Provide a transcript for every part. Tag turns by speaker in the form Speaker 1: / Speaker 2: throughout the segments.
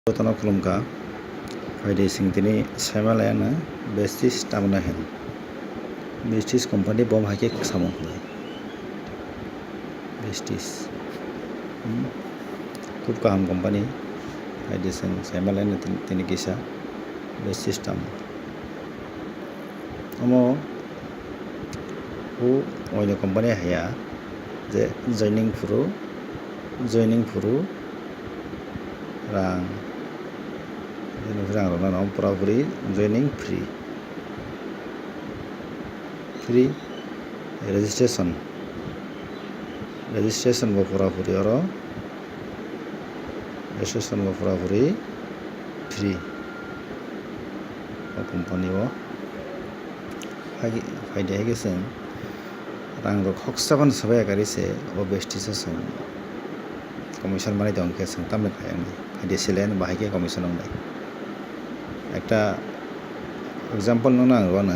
Speaker 1: Tano khulumkha faide singtini saimalaya Vestige tamna hen Vestige company bom haike samung khlai Vestige khub kaham company faide sing saimalaya tini kisa Vestige tam omo oino company haya je joining furu rang rok purapuri joining free registration bo purapuri oro free o company o faide haike chwng rang rok hoksa bono sabai kari se o Vestige o chwng commission manui tongo hingke chwng tamni faide selaini bo haike commission wngnai ekta example no ang bono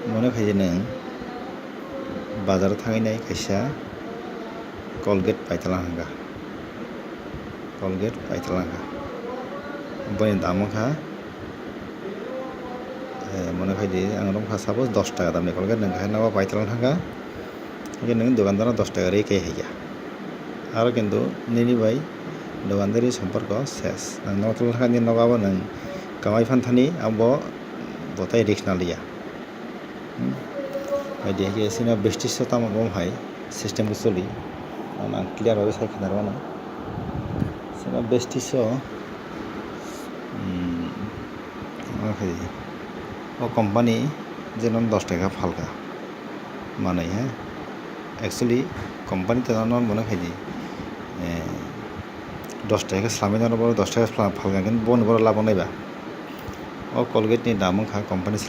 Speaker 1: mone khai nung bazar o thangai kaisa Colgate paitala hangka boni dam wngkha mone khai di ang wngkha suppose 10 taka damni Colgate nongkha nogo paitala thangkha hingke nung dukandar no 10 taka reke haikha aro kintu nini bai dukandari somporko ses ang nogo thangkha ni nogo abo nung kamai phanthani abo botai risk nalia faide haike sino Vestige o tamo bom hai system bo choli ang clear bhabe saikha narwano sino Vestige o o company jenon 10 taka phalka manui actually company to no mone khai di 10 taka slamai no 10 taka phalka kintu boni boro labo naiba o Colgate ni dam wngkha company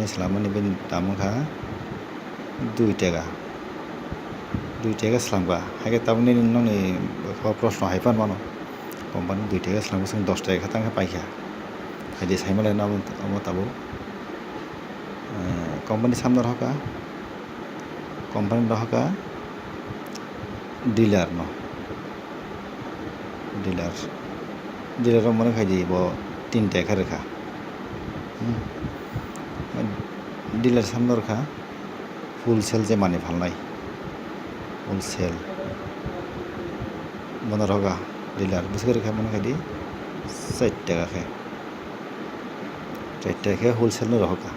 Speaker 1: slamani bini dam wngkha 2 taka slamka haike tabukni nongni proshno haifar mano company 2 taka slamka chwng 10 taka tangkha paikha faide saimalaya no amo tabo company samno rohka dealer o mone khai di bo 3 taka rekha dealer samno rekha wholesale je mani phalnai wholesale bono rohka dealer bwswk rekha mone khai di 4 taka khe wholesale no rohka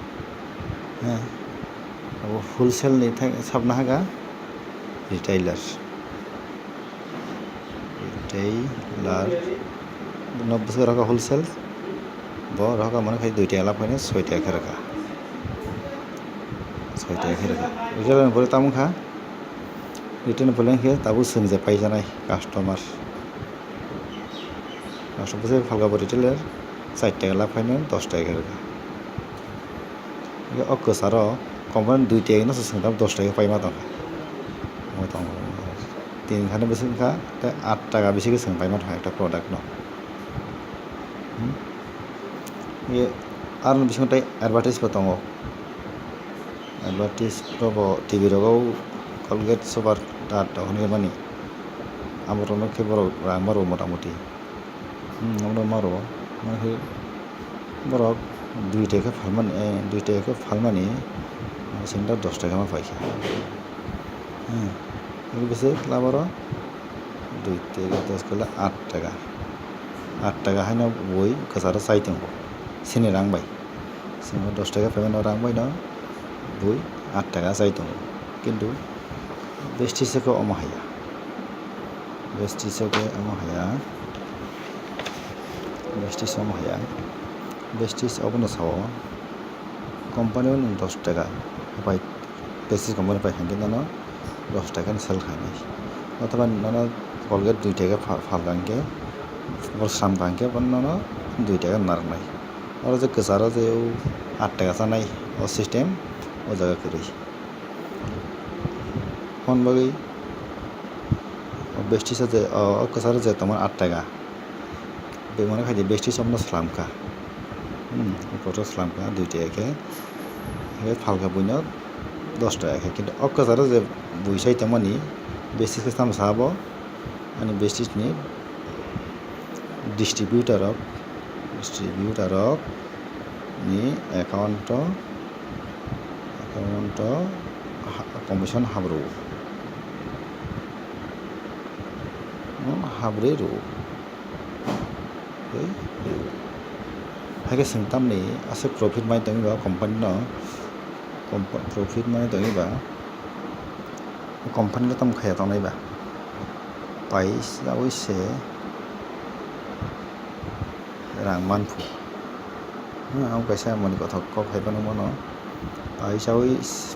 Speaker 1: abo wholesale ni sabna haga retailer no bwswk rohka wholesale bo rohka mone khai 2 taka laphaino 6 taka khe rekha retailer ni pore tamo wngkha retailer pore wngkhe tabuk chwng je paijanai customer bwswk phalka bo retailer 4 taka laphaino 10 taka khe rekha o kwchar o company 2 taka no chwng 10 taka paima tongkha tin khani bwswk wngkha 8 taka bisi khe chwng paima tongkha ekta product no aro bisingo tei advertise bo tongo bo TV rogo Colgate super dart hinui mani amo rok no khe borok rang maro motamoti borok 2 taka phalmani singta 10 taka ma paikha bwswk labaro 2 taka 10 kala 8 taka haino boi kwcharo chai tongo sini rang bai singo 10 taka paimano rang bai no boi 8 taka chai tongo kintu Vestige o omo haya Vestige obono sao company o nung 10 taka pai Vestige company pai hingke no 10 taka ni sell khainai othoba nono Colgate 2 taka phalka hingke samka hingke no 2 taka narwnai oro je kwcharo je 8 taka chanai o system o jaga kwrwi phone bagui Vestige je o kwcharo je tongmani 8 taka be mone khai di Vestige no slamkha photo সালামকা 2 টাকা ফালকা বইনো 10 টাকা কিন্তু অক্কাজারও যে বই সাইতামানি বেসিসকে সাম সাবো ani বেসিসনি ডিস্ট্রিবিউটার ni account কমিশন হাবরু habre ro haike singtamni ase profit mai tangiba company no profit mai tangiba company no tam khaya tanaiba paisa oise rang manphu ang kaisa mani kothok ko phaibano mono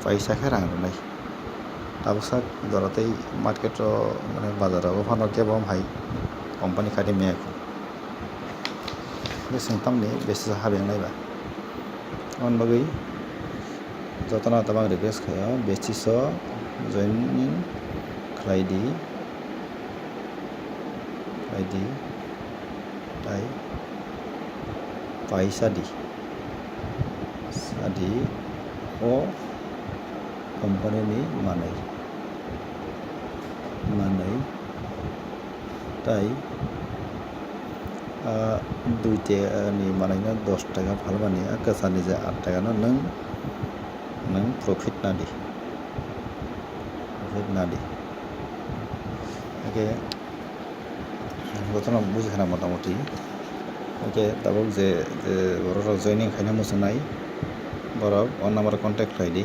Speaker 1: paisa khe rang nai tabusak doratei market ro mane bazar ro phano kebom hai company khadi me singtamni besi habeng naiba on bagui jotona tabang request khaya besi so joining khlaidi tai paisa di o company ni manai tai 2 টাকা ni manai na 10 টাকা phalbani akasani je 8 টাকা no nang profit nadi oke gotona bujhana motamoti oke tabuk je borok joining khaina musunai borok on number contact khlaidi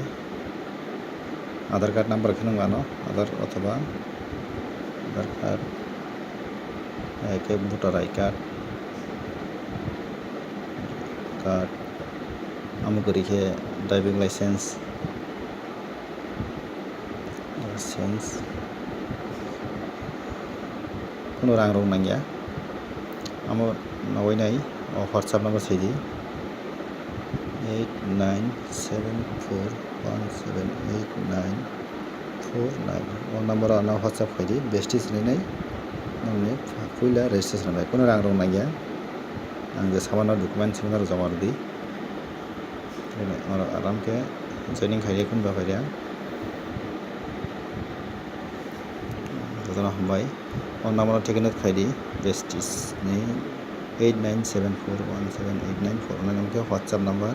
Speaker 1: aadhar card number khinungano aadhar othoba aadhar card ke voter id card amukori khe driving license kono rang rong nangya amo nawai nai o whatsapp number saidi 8974178949 o number ana whatsapp khaidi bestis nai namni puila registration bai kono rang rong nangya ang je samano document simana jama di aram ke joining khaide kun ba khaida jotona hambai on number thikena khaidi bestis ni 8974178949 namke whatsapp number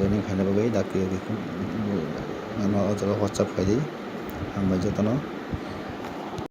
Speaker 1: joining khaina bagai dakti kun ano whatsapp khaidi hambai jotona